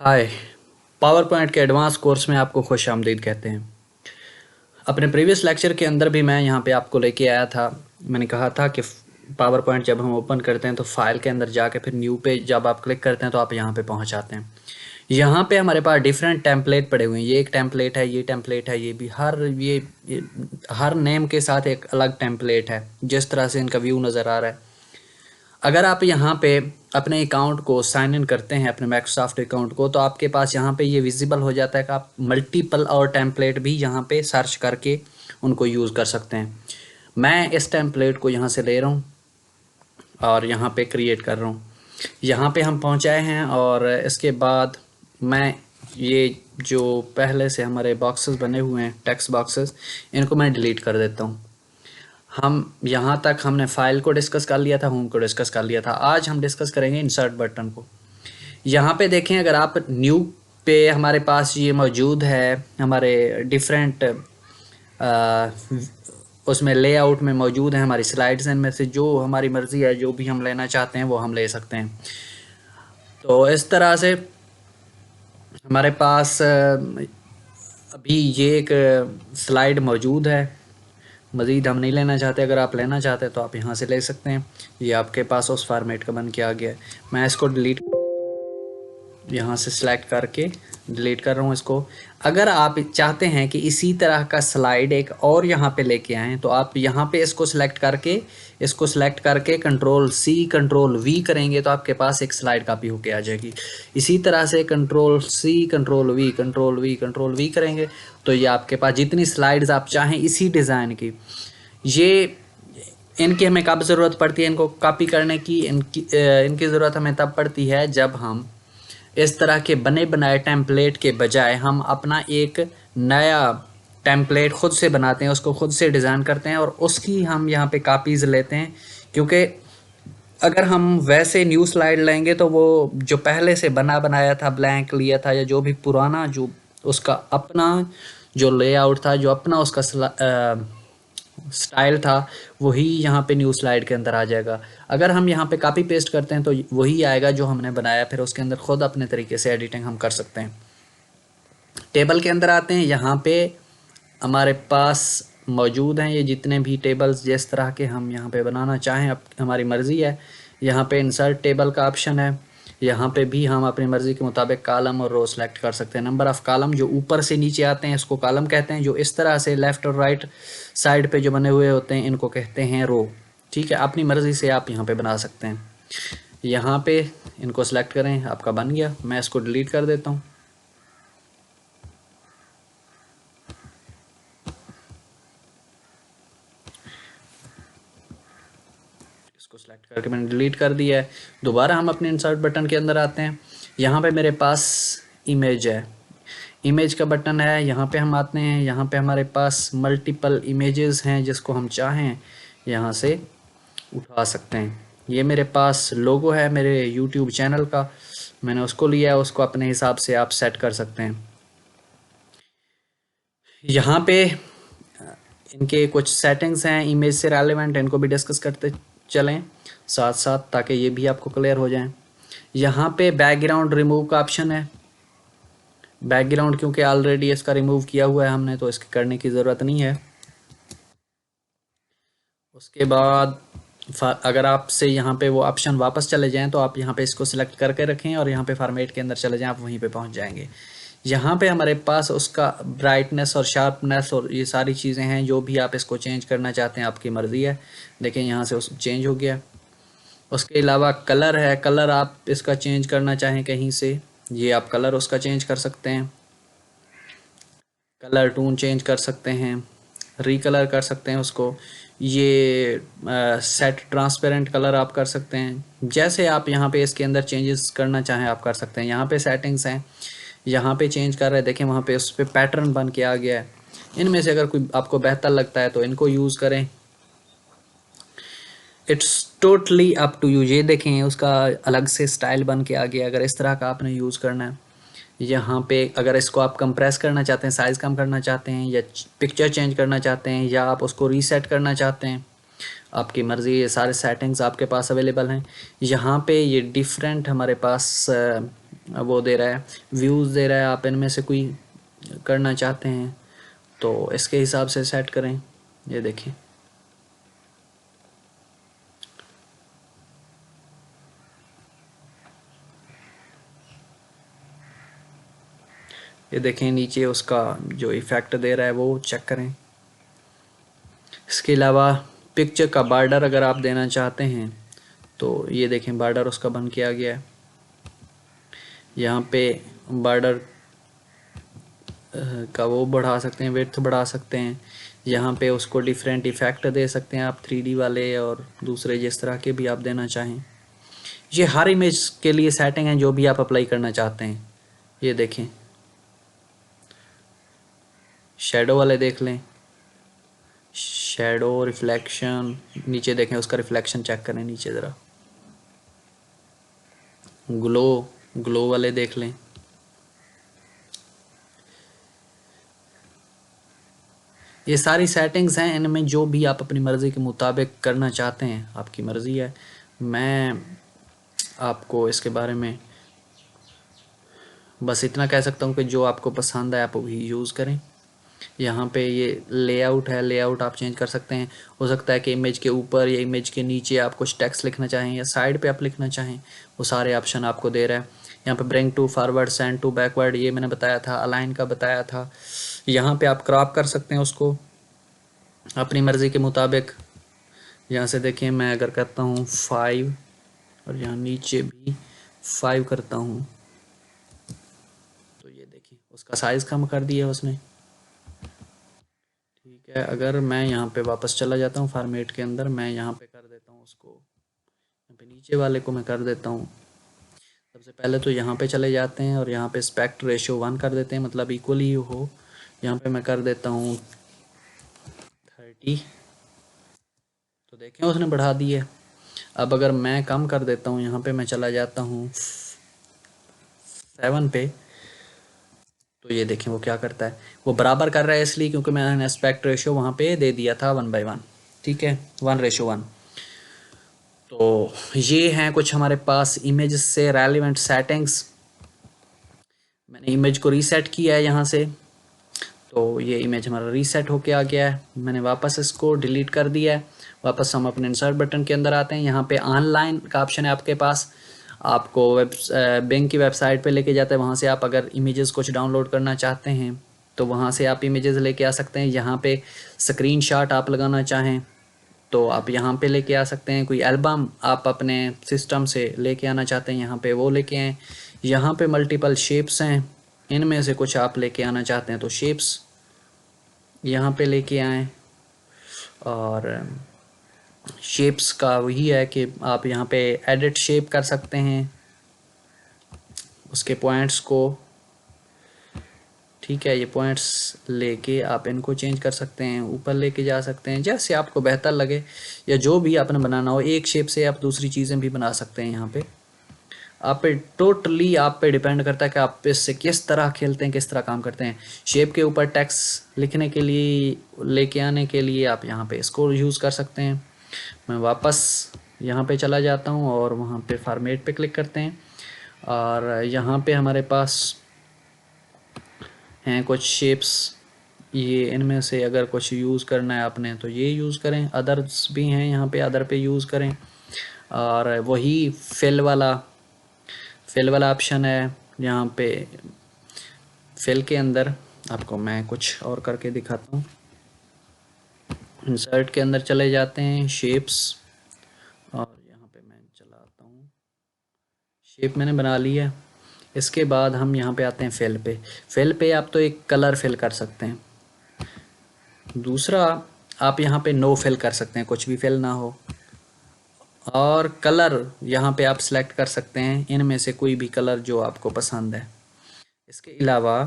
हाय। Power point के advance course में आपको खुश आमदीद कहते हैं। अपने प्रीवियस लेक्चर के अंदर भी मैं यहाँ पे आपको लेके आया था। मैंने कहा था कि पावर पॉइंट जब हम ओपन करते हैं तो फाइल के अंदर जाके फिर न्यू पे जब आप क्लिक करते हैं तो आप यहाँ पे पहुँच जाते हैं। यहाँ पे हमारे पास डिफरेंट टेम्पलेट पड़े हुए हैं। ये एक टेम्पलेट है, ये टेम्पलेट है, ये भी ये हर नेम के साथ एक अलग टेम्पलेट है। जिस तरह से इनका व्यू नज़र आ रहा है, अगर आप यहाँ पे अपने अकाउंट को साइन इन करते हैं, अपने माइक्रोसॉफ्ट अकाउंट को, तो आपके पास यहाँ पे ये विजिबल हो जाता है कि आप मल्टीपल और टेम्पलेट भी यहाँ पे सर्च करके उनको यूज़ कर सकते हैं। मैं इस टेम्पलेट को यहाँ से ले रहा हूँ और यहाँ पे क्रिएट कर रहा हूँ। यहाँ पे हम पहुँचाए हैं और इसके बाद मैं ये जो पहले से हमारे बॉक्सेस बने हुए हैं, टेक्स्ट बॉक्सेस, इनको मैं डिलीट कर देता हूँ। हम यहाँ तक हमने फाइल को डिस्कस कर लिया था, होम को डिस्कस कर लिया था। आज हम डिस्कस करेंगे इंसर्ट बटन को। यहाँ पे देखें, अगर आप न्यू पे हमारे पास ये मौजूद है, हमारे डिफरेंट उसमें लेआउट में मौजूद है हमारी स्लाइड्स। इनमें से जो हमारी मर्ज़ी है, जो भी हम लेना चाहते हैं वो हम ले सकते हैं। तो इस तरह से हमारे पास अभी ये एक स्लाइड मौजूद है। मज़ीद हम नहीं लेना चाहते। अगर आप लेना चाहते हैं तो आप यहाँ से ले सकते हैं। ये आपके पास उस फॉर्मेट का बन के आ गया है। मैं इसको डिलीट यहाँ से सिलेक्ट करके डिलीट कर रहा हूँ इसको। अगर आप चाहते हैं कि इसी तरह का स्लाइड एक और यहाँ पे लेके आएँ, तो आप यहाँ पे इसको सिलेक्ट करके कंट्रोल सी कंट्रोल वी करेंगे तो आपके पास एक स्लाइड कॉपी होके आ जाएगी। इसी तरह से कंट्रोल सी कंट्रोल वी करेंगे तो ये आपके पास जितनी स्लाइड्स आप चाहें इसी डिज़ाइन की, ये इनकी हमें कब ज़रूरत पड़ती है इनको कॉपी करने की, इनकी ज़रूरत हमें तब पड़ती है जब हम इस तरह के बने बनाए टेम्पलेट के बजाय हम अपना एक नया टेम्पलेट खुद से बनाते हैं, उसको खुद से डिज़ाइन करते हैं और उसकी हम यहाँ पे कॉपीज़ लेते हैं। क्योंकि अगर हम वैसे न्यू स्लाइड लेंगे तो वो जो पहले से बना बनाया था, ब्लैंक लिया था, या जो भी पुराना जो उसका अपना जो लेआउट था, जो अपना उसका स्टाइल था, वही यहाँ पे न्यू स्लाइड के अंदर आ जाएगा। अगर हम यहाँ पे कॉपी पेस्ट करते हैं तो वही आएगा जो हमने बनाया, फिर उसके अंदर खुद अपने तरीके से एडिटिंग हम कर सकते हैं। टेबल के अंदर आते हैं। यहाँ पे हमारे पास मौजूद हैं ये जितने भी टेबल्स, जिस तरह के हम यहाँ पे बनाना चाहें, अब हमारी मर्ज़ी है। यहाँ पे इंसर्ट टेबल का ऑप्शन है। यहाँ पे भी हम अपनी मर्ज़ी के मुताबिक कॉलम और रो सेलेक्ट कर सकते हैं। नंबर ऑफ़ कॉलम जो ऊपर से नीचे आते हैं इसको कॉलम कहते हैं। जो इस तरह से लेफ़्ट और राइट साइड पे जो बने हुए होते हैं इनको कहते हैं रो। ठीक है, अपनी मर्ज़ी से आप यहाँ पे बना सकते हैं। यहाँ पे इनको सेलेक्ट करें, आपका बन गया। मैं इसको डिलीट कर देता हूँ। इसको सेलेक्ट करके मैंने डिलीट कर दिया है। दोबारा हम अपने इंसर्ट बटन के अंदर आते हैं। यहाँ पे मेरे पास इमेज है, इमेज का बटन है। यहाँ पे हम आते हैं। यहाँ पे हमारे पास मल्टीपल इमेजेस हैं, जिसको हम चाहें यहाँ से उठा सकते हैं। ये मेरे पास लोगो है मेरे यूट्यूब चैनल का, मैंने उसको लिया है। उसको अपने हिसाब से आप सेट कर सकते हैं। यहाँ पे इनके कुछ सेटिंग्स हैं इमेज से रेलेवेंट, इनको भी डिस्कस करते चलें साथ साथ, ताकि ये भी आपको क्लियर हो जाए। यहाँ पे बैकग्राउंड रिमूव का ऑप्शन है। बैकग्राउंड क्योंकि ऑलरेडी इसका रिमूव किया हुआ है हमने, तो इसके करने की ज़रूरत नहीं है। उसके बाद अगर आपसे यहाँ पे वो ऑप्शन वापस चले जाएं तो आप यहाँ पे इसको सिलेक्ट करके रखें और यहाँ पे फॉर्मेट के अंदर चले जाएं, आप वहीं पे पहुँच जाएंगे। यहाँ पे हमारे पास उसका ब्राइटनेस और शार्पनेस और ये सारी चीज़ें हैं। जो भी आप इसको चेंज करना चाहते हैं आपकी मर्ज़ी है। देखें यहाँ से उस चेंज हो गया। उसके अलावा कलर है, कलर आप इसका चेंज करना चाहें कहीं से, ये आप कलर उसका चेंज कर सकते हैं। कलर टून चेंज कर सकते हैं, रीकलर कर सकते हैं उसको। ये सेट ट्रांसपेरेंट कलर आप कर सकते हैं। जैसे आप यहाँ पे इसके अंदर चेंजेस करना चाहें आप कर सकते हैं। यहाँ पे सेटिंग्स हैं, यहाँ पे चेंज कर रहे हैं। देखें वहाँ पे उस पर पैटर्न बन के आ गया है। इनमें से अगर कोई आपको बेहतर लगता है तो इनको यूज़ करें। It's totally up to you. ये देखें उसका अलग से स्टाइल बन के आ गया। अगर इस तरह का आपने यूज़ करना है, यहाँ पे अगर इसको आप कंप्रेस करना चाहते हैं, साइज़ कम करना चाहते हैं, या पिक्चर चेंज करना चाहते हैं, या आप उसको रीसेट करना चाहते हैं, आपकी मर्ज़ी। ये सारे सेटिंग्स आपके पास अवेलेबल हैं। यहाँ पे ये डिफरेंट हमारे पास वो दे रहा है, व्यूज़ दे रहा है। आप इनमें से कोई करना चाहते हैं तो इसके हिसाब से सेट करें। ये देखें, ये देखें नीचे उसका जो इफ़ेक्ट दे रहा है वो चेक करें। इसके अलावा पिक्चर का बॉर्डर अगर आप देना चाहते हैं तो ये देखें, बॉर्डर उसका बंद किया गया है। यहाँ पे बॉर्डर का वो बढ़ा सकते हैं, विड्थ बढ़ा सकते हैं। यहाँ पे उसको डिफरेंट इफ़ेक्ट दे सकते हैं आप, 3D वाले और दूसरे जिस तरह के भी आप देना चाहें। ये हर इमेज के लिए सेटिंग है जो भी आप अप्लाई करना चाहते हैं। ये देखें, शेडो वाले देख लें, शेडो रिफ्लेक्शन, नीचे देखें उसका रिफ्लेक्शन चेक करें नीचे ज़रा, ग्लो वाले देख लें। ये सारी सेटिंग्स हैं, इनमें जो भी आप अपनी मर्ज़ी के मुताबिक करना चाहते हैं आपकी मर्ज़ी है। मैं आपको इसके बारे में बस इतना कह सकता हूँ कि जो आपको पसंद है आप वही यूज़ करें। यहाँ पे ये लेआउट है, लेआउट आप चेंज कर सकते हैं। हो सकता है कि इमेज के ऊपर या इमेज के नीचे आप कुछ टेक्स्ट लिखना चाहें या साइड पे आप लिखना चाहें, वो सारे ऑप्शन आपको दे रहा है। यहाँ पे bring to forward, send to backward, ये मैंने बताया था, अलाइन का बताया था। यहाँ पे आप क्रॉप कर सकते हैं उसको अपनी मर्ज़ी के मुताबिक। यहाँ से देखिए, मैं अगर करता हूँ 5 और यहाँ नीचे भी 5 करता हूँ तो ये देखिए उसका साइज़ कम कर दिया उसने। ठीक है, अगर मैं यहाँ पे वापस चला जाता हूँ फॉर्मेट के अंदर, मैं यहाँ पे कर देता हूँ उसको, यहाँ पे नीचे वाले को मैं कर देता हूँ। सबसे पहले तो यहाँ पे चले जाते हैं और यहाँ पे एस्पेक्ट रेशियो 1 कर देते हैं, मतलब इक्वली हो। यहाँ पे मैं कर देता हूँ 30, तो देखें उसने बढ़ा दी है। अब अगर मैं कम कर देता हूँ, यहाँ पे मैं चला जाता हूँ 7 पे, तो ये देखें वो क्या करता है, वो बराबर कर रहा है इसलिए क्योंकि मैंने एस्पेक्ट रेशियो वहाँ पे दे दिया था 1/1। ठीक है, 1:1। तो ये हैं कुछ हमारे पास इमेज से रेलिवेंट सेटिंग्स। मैंने इमेज को रीसेट किया है यहाँ से, तो ये इमेज हमारा रीसेट होके आ गया है। मैंने वापस इसको डिलीट कर दिया है। वापस हम अपने इंसर्ट बटन के अंदर आते हैं। यहाँ पे ऑनलाइन का ऑप्शन है आपके पास, आपको बैंक की वेबसाइट पे लेके जाता है। वहाँ से आप अगर इमेजेस कुछ डाउनलोड करना चाहते हैं तो वहाँ से आप इमेजेस लेके आ सकते हैं। यहाँ पे स्क्रीनशॉट आप लगाना चाहें तो आप यहाँ पे लेके आ सकते हैं। कोई एल्बम आप अपने सिस्टम से लेके आना चाहते हैं, यहाँ पे वो लेके आएँ। यहाँ पे मल्टीपल शेप्स हैं, इनमें से कुछ आप लेके आना चाहते हैं तो शेप्स यहाँ पे लेके आएँ। और शेप्स का वही है कि आप यहाँ पे एडिट शेप कर सकते हैं उसके पॉइंट्स को। ठीक है, ये पॉइंट्स लेके आप इनको चेंज कर सकते हैं, ऊपर लेके जा सकते हैं, जैसे आपको बेहतर लगे या जो भी आपने बनाना हो। एक शेप से आप दूसरी चीज़ें भी बना सकते हैं। यहाँ पे आप पे टोटली आप पे डिपेंड करता है कि आप इससे किस तरह खेलते हैं, किस तरह काम करते हैं। शेप के ऊपर टेक्स्ट लिखने के लिए, लेके आने के लिए आप यहाँ पे इसको यूज़ कर सकते हैं। मैं वापस यहाँ पे चला जाता हूँ और वहाँ पे फॉर्मेट पे क्लिक करते हैं और यहाँ पे हमारे पास हैं कुछ शेप्स। ये इनमें से अगर कुछ यूज़ करना है आपने तो ये यूज़ करें, अदर्स भी हैं यहाँ पे, अदर पे यूज़ करें। और वही फिल वाला ऑप्शन है यहाँ पे। फिल के अंदर आपको मैं कुछ और करके दिखाता हूँ। इंसर्ट के अंदर चले जाते हैं, शेप्स, और यहाँ पे मैं चला आता हूँ। शेप मैंने बना ली है। इसके बाद हम यहाँ पे आते हैं फिल पे। फिल पे आप तो एक कलर फिल कर सकते हैं, दूसरा आप यहाँ पे नो फिल कर सकते हैं, कुछ भी फिल ना हो। और कलर यहाँ पे आप सिलेक्ट कर सकते हैं, इनमें से कोई भी कलर जो आपको पसंद है। इसके अलावा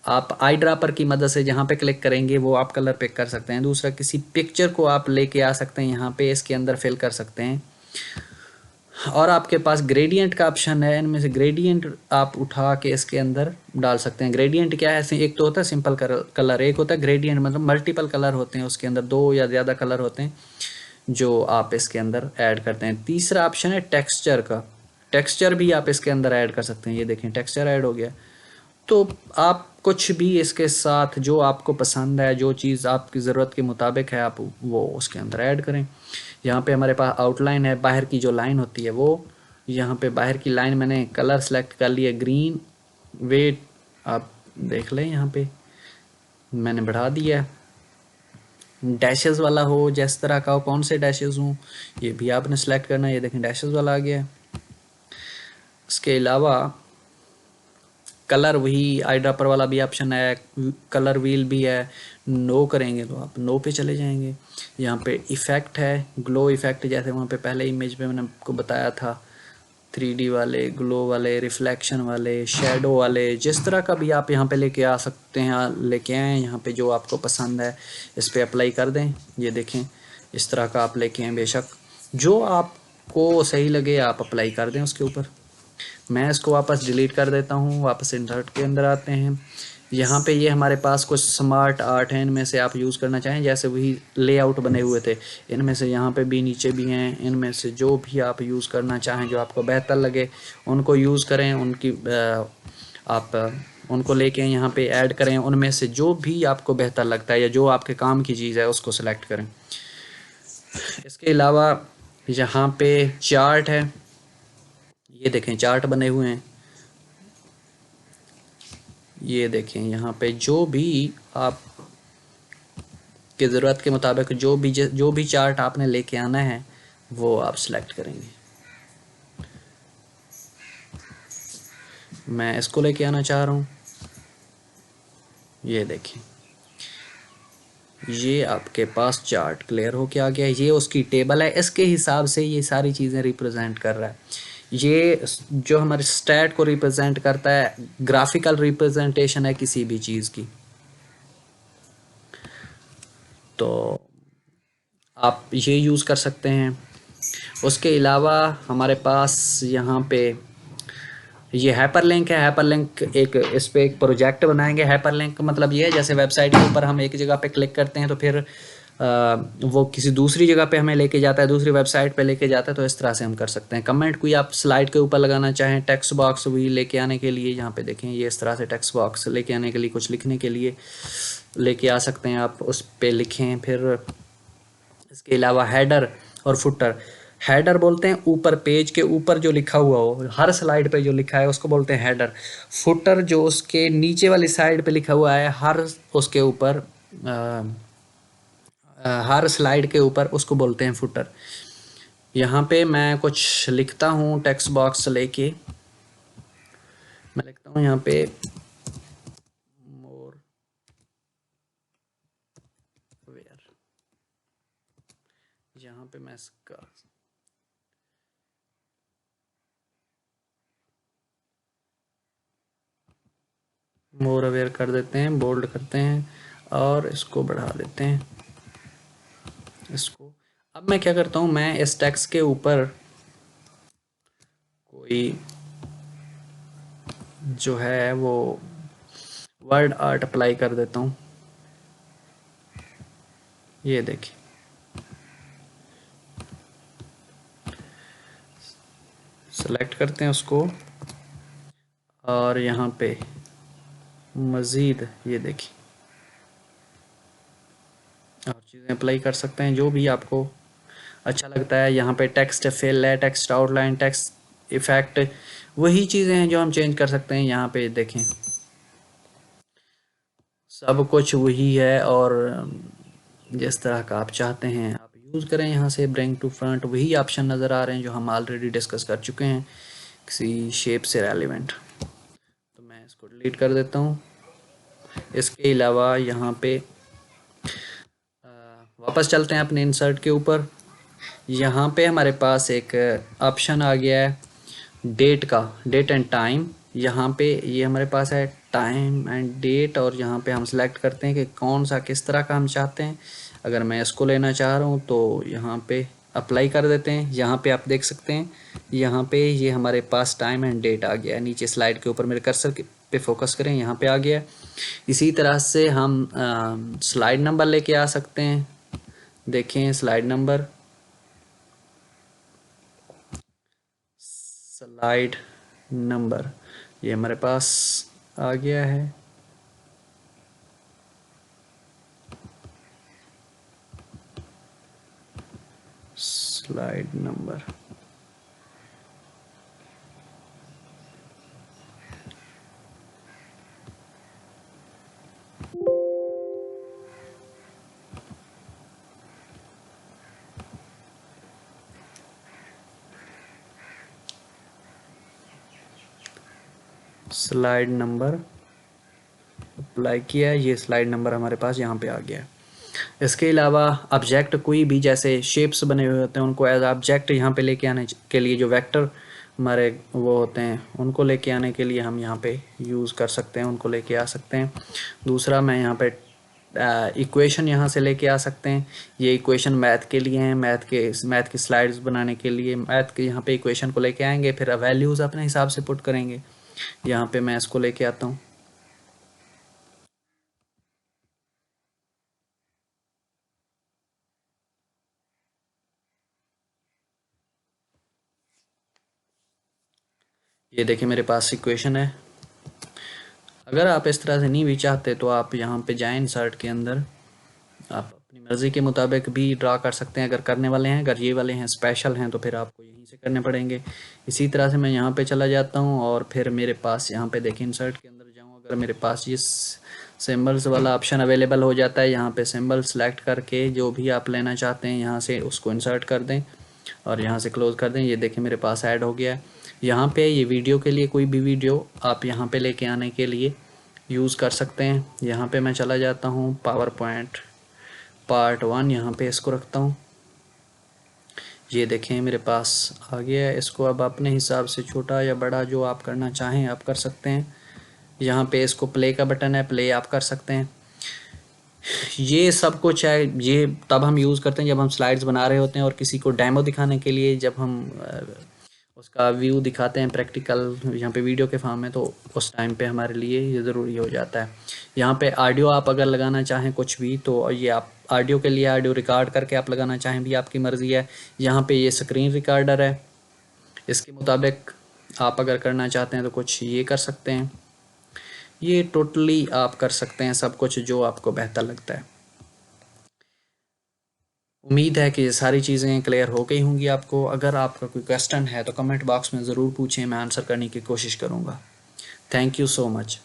आप आई ड्रॉपर की मदद से जहाँ पे क्लिक करेंगे वो आप कलर पिक कर सकते हैं। दूसरा, किसी पिक्चर को आप लेके आ सकते हैं, यहाँ पे इसके अंदर फिल कर सकते हैं। और आपके पास ग्रेडियंट का ऑप्शन है, इनमें से ग्रेडियंट आप उठा के इसके अंदर डाल सकते हैं। ग्रेडियंट क्या है, एक तो होता है सिंपल कलर, एक होता है ग्रेडियंट, मतलब मल्टीपल कलर होते हैं उसके अंदर, 2 या ज़्यादा कलर होते हैं जो आप इसके अंदर ऐड करते हैं। तीसरा ऑप्शन है टेक्सचर का। टेक्सचर भी आप इसके अंदर ऐड कर सकते हैं। ये देखें टेक्सचर ऐड हो गया। तो आप कुछ भी इसके साथ जो आपको पसंद है, जो चीज़ आपकी ज़रूरत के मुताबिक है, आप वो उसके अंदर ऐड करें। यहाँ पे हमारे पास आउटलाइन है, बाहर की जो लाइन होती है वो। यहाँ पे बाहर की लाइन मैंने कलर सेलेक्ट कर लिया ग्रीन। वेट आप देख लें, यहाँ पे मैंने बढ़ा दिया है। डैशेस वाला हो, जिस तरह का हो, कौन से डैशेस हों ये भी आपने सेलेक्ट करना है। ये देखें डैशेस वाला आ गया है। इसके अलावा कलर वही आई ड्रॉपर वाला भी ऑप्शन है, कलर व्हील भी है। नो करेंगे तो आप नो पे चले जाएंगे। यहाँ पे इफ़ेक्ट है, ग्लो इफ़ेक्ट, जैसे वहाँ पे पहले इमेज पे मैंने आपको बताया था, 3D वाले, ग्लो वाले, रिफ्लेक्शन वाले, शेडो वाले, जिस तरह का भी आप यहाँ पे लेके आ सकते हैं, लेके आएँ। यहाँ पे जो आपको पसंद है इस पर अप्लाई कर दें। ये देखें इस तरह का आप लेके आएँ, बेशक जो आपको सही लगे आप अप्लाई कर दें उसके ऊपर। मैं इसको वापस डिलीट कर देता हूँ। वापस इंसर्ट के अंदर आते हैं। यहाँ पे ये हमारे पास कुछ स्मार्ट आर्ट हैं, इनमें से आप यूज़ करना चाहें, जैसे वही लेआउट बने हुए थे, इनमें से यहाँ पे भी नीचे भी हैं। इनमें से जो भी आप यूज़ करना चाहें, जो आपको बेहतर लगे उनको यूज़ करें। आप उनको लेके यहाँ पे ऐड करें। उनमें से जो भी आपको बेहतर लगता है या जो आपके काम की चीज़ है उसको सेलेक्ट करें। इसके अलावा यहाँ पे चार्ट है, ये देखें चार्ट बने हुए हैं। ये देखें यहाँ पे जो भी आप की ज़रूरत के मुताबिक जो भी चार्ट आपने लेके आना है वो आप सेलेक्ट करेंगे। मैं इसको लेके आना चाह रहा हूँ। ये देखें ये आपके पास चार्ट क्लियर होके आ गया। ये उसकी टेबल है, इसके हिसाब से ये सारी चीज़ें रिप्रेजेंट कर रहा है। ये जो हमारे स्टैट को रिप्रेजेंट करता है, ग्राफिकल रिप्रेजेंटेशन है किसी भी चीज़ की। तो आप ये यूज़ कर सकते हैं। उसके अलावा हमारे पास यहाँ पे ये हाइपरलिंक है। हाइपरलिंक एक इस पे एक प्रोजेक्ट बनाएंगे। हाइपरलिंक मतलब ये है जैसे वेबसाइट के ऊपर हम एक जगह पे क्लिक करते हैं तो फिर वो किसी दूसरी जगह पे हमें लेके जाता है, दूसरी वेबसाइट पे लेके जाता है। तो इस तरह से हम कर सकते हैं। कमेंट कोई आप स्लाइड के ऊपर लगाना चाहें, टेक्स्ट बॉक्स भी लेके आने के लिए, यहाँ पे देखें ये इस तरह से टेक्स्ट बॉक्स लेके आने के लिए, कुछ लिखने के लिए लेके आ सकते हैं आप, उस पर लिखें। फिर इसके अलावा हेडर और फुटर। हेडर बोलते हैं ऊपर, पेज के ऊपर जो लिखा हुआ हो, हर स्लाइड पे जो लिखा है उसको बोलते हैं हेडर। फुटर जो उसके नीचे वाली साइड पे लिखा हुआ है, हर उसके ऊपर हर स्लाइड के ऊपर, उसको बोलते हैं फुटर। यहाँ पे मैं कुछ लिखता हूँ टेक्स्ट बॉक्स लेके। मैं लिखता हूँ यहाँ पे मोर वेयर। यहाँ पे मैं इसका मोर अवेयर कर देते हैं, बोल्ड करते हैं और इसको बढ़ा देते हैं इसको। अब मैं क्या करता हूँ, मैं इस टेक्स्ट के ऊपर कोई जो है वो वर्ड आर्ट अप्लाई कर देता हूँ। ये देखिए सेलेक्ट करते हैं उसको और यहाँ पे मज़ीद ये देखिए और चीज़ें अप्लाई कर सकते हैं जो भी आपको अच्छा लगता है। यहाँ पे टेक्स्ट फिल है, टेक्स्ट आउटलाइन, टेक्स्ट इफेक्ट, वही चीज़ें हैं जो हम चेंज कर सकते हैं। यहाँ पे देखें सब कुछ वही है और जिस तरह का आप चाहते हैं आप यूज़ करें। यहाँ से ब्रिंग टू फ्रंट वही ऑप्शन नज़र आ रहे हैं जो हम ऑलरेडी डिस्कस कर चुके हैं किसी शेप से रेलिवेंट। तो मैं इसको डिलीट कर देता हूँ। इसके अलावा यहाँ पे वापस चलते हैं अपने इंसर्ट के ऊपर। यहाँ पे हमारे पास एक ऑप्शन आ गया है डेट का, डेट एंड टाइम। यहाँ पे ये हमारे पास है टाइम एंड डेट और यहाँ पे हम सेलेक्ट करते हैं कि कौन सा किस तरह का हम चाहते हैं। अगर मैं इसको लेना चाह रहा हूँ तो यहाँ पे अप्लाई कर देते हैं। यहाँ पे आप देख सकते हैं यहाँ पे ये हमारे पास टाइम एंड डेट आ गया। नीचे स्लाइड के ऊपर मेरे कर्सर पे फोकस करें, यहाँ पे आ गया। इसी तरह से हम स्लाइड नंबर लेके आ सकते हैं। देखें स्लाइड नंबर स्लाइड नंबर, ये हमारे पास आ गया है। Slide number, slide number apply किया है, ये स्लाइड नंबर हमारे पास यहाँ पे आ गया है। इसके अलावा ऑब्जेक्ट कोई भी जैसे शेप्स बने हुए होते हैं उनको एज ऑब्जेक्ट यहाँ पे लेके आने के लिए जो वेक्टर हमारे वो होते हैं उनको लेके आने के लिए हम यहाँ पे यूज़ कर सकते हैं, उनको लेके आ सकते हैं। दूसरा मैं यहाँ पे इक्वेशन यहाँ से लेके आ सकते हैं। ये इक्वेशन मैथ के लिए हैं, मैथ की स्लाइड्स बनाने के लिए मैथ के यहाँ पे इक्वेशन को लेके आएंगे, फिर वैल्यूज़ अपने हिसाब से पुट करेंगे। यहाँ पे मैं इसको लेके आता हूँ। ये देखिए मेरे पास इक्वेशन है। अगर आप इस तरह से नहीं भी चाहते तो आप यहाँ पे जाएं इंसर्ट के अंदर, आप अपनी मर्ज़ी के मुताबिक भी ड्रा कर सकते हैं अगर करने वाले हैं। अगर ये वाले हैं स्पेशल हैं तो फिर आपको यहीं से करने पड़ेंगे। इसी तरह से मैं यहाँ पे चला जाता हूँ और फिर मेरे पास यहाँ पे देखिए इंसर्ट के अंदर जाऊँ, अगर मेरे पास ये सिंबल्स वाला ऑप्शन अवेलेबल हो जाता है, यहाँ पे सिंबल सेलेक्ट करके जो भी आप लेना चाहते हैं यहाँ से उसको इंसर्ट कर दें और यहाँ से क्लोज़ कर दें। ये देखिए मेरे पास ऐड हो गया है। यहाँ पे ये वीडियो के लिए कोई भी वीडियो आप यहाँ पे लेके आने के लिए यूज़ कर सकते हैं। यहाँ पे मैं चला जाता हूँ पावर पॉइंट पार्ट 1, यहाँ पे इसको रखता हूँ। ये देखें मेरे पास आ गया है। इसको अब अपने हिसाब से छोटा या बड़ा जो आप करना चाहें आप कर सकते हैं। यहाँ पे इसको प्ले का बटन है, प्ले आप कर सकते हैं। ये सब कुछ है, ये तब हम यूज़ करते हैं जब हम स्लाइड्स बना रहे होते हैं और किसी को डेमो दिखाने के लिए जब हम उसका व्यू दिखाते हैं प्रैक्टिकल यहाँ पे वीडियो के फॉर्म में, तो उस टाइम पे हमारे लिए ये ज़रूरी हो जाता है। यहाँ पे ऑडियो आप अगर लगाना चाहें कुछ भी तो ये आप ऑडियो के लिए ऑडियो रिकॉर्ड करके आप लगाना चाहें भी आपकी मर्ज़ी है। यहाँ पे ये स्क्रीन रिकॉर्डर है, इसके मुताबिक आप अगर करना चाहते हैं तो कुछ ये कर सकते हैं। ये टोटली आप कर सकते हैं सब कुछ जो आपको बेहतर लगता है। उम्मीद है कि ये सारी चीज़ें क्लियर हो गई होंगी आपको। अगर आपका कोई क्वेश्चन है तो कमेंट बॉक्स में ज़रूर पूछें, मैं आंसर करने की कोशिश करूँगा। Thank you so much.